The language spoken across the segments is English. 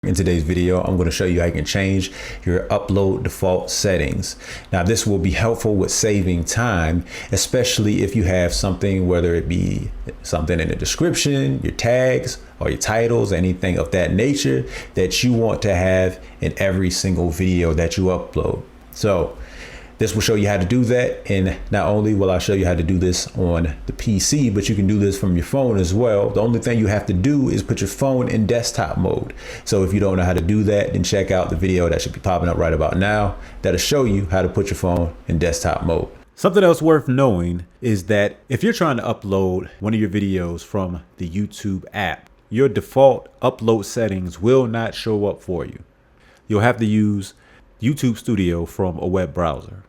In today's video, I'm going to show you how you can change your upload default settings. Now, this will be helpful with saving time, especially if you have something, whether it be something in the description, your tags, or your titles, anything of that nature that you want to have in every single video that you upload. So this will show you how to do that. And not only will I show you how to do this on the PC, but you can do this from your phone as well. The only thing you have to do is put your phone in desktop mode. So if you don't know how to do that, then check out the video that should be popping up right about now. That'll show you how to put your phone in desktop mode. Something else worth knowing is that if you're trying to upload one of your videos from the YouTube app, your default upload settings will not show up for you. You'll have to use YouTube Studio from a web browser.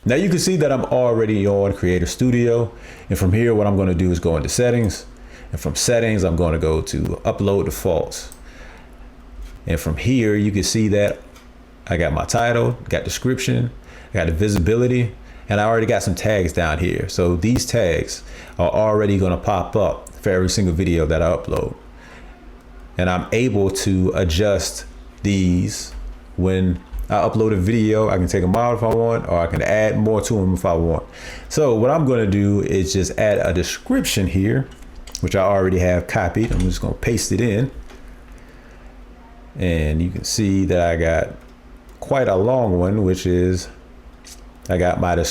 Now you can see that I'm already on Creator Studio, and from here what I'm going to do is go into settings, and from settings I'm going to go to upload defaults, and from here you can see that I got my title, got description, I got the visibility, and I already got some tags down here. So these tags are already going to pop up for every single video that I upload, and I'm able to adjust these when I upload a video. I can take them out if I want, or I can add more to them if I want. So what I'm going to do is just add a description here, which I already have copied. I'm just going to paste it in. And you can see that I got quite a long one, which is, I got my,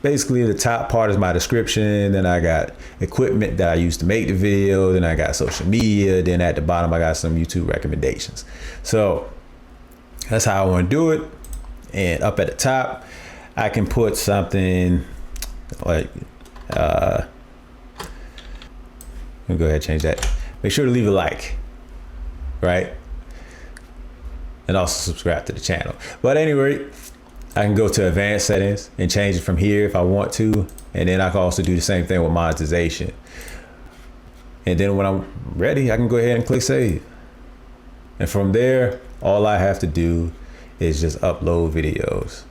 basically the top part is my description. Then I got equipment that I use to make the video. Then I got social media. Then at the bottom, I got some YouTube recommendations. So that's how I want to do it. And up at the top, I can put something like, let me go ahead and change that. Make sure to leave a like, right? And also subscribe to the channel. But anyway, I can go to advanced settings and change it from here if I want to. And then I can also do the same thing with monetization. And then when I'm ready, I can go ahead and click save. And from there, all I have to do is just upload videos.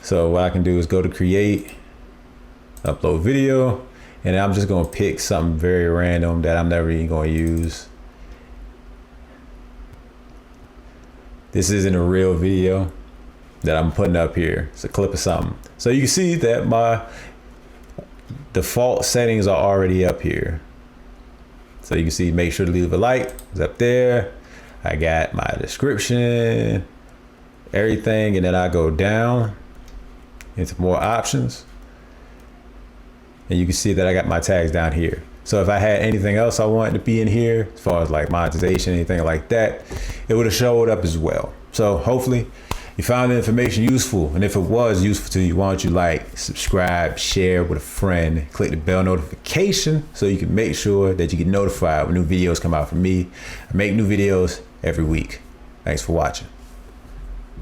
So what I can do is go to create, upload video, and I'm just gonna pick something very random that I'm never even gonna use. This isn't a real video that I'm putting up here. It's a clip of something. So you can see that my default settings are already up here. So you can see, make sure to leave a like, it's up there. I got my description, everything, and then I go down into more options, and you can see that I got my tags down here. So if I had anything else I wanted to be in here, as far as like monetization, anything like that, it would have showed up as well. So hopefully you found the information useful, and if it was useful to you, why don't you like, subscribe, share with a friend, click the bell notification so you can make sure that you get notified when new videos come out from me. I make new videos every week. Thanks for watching.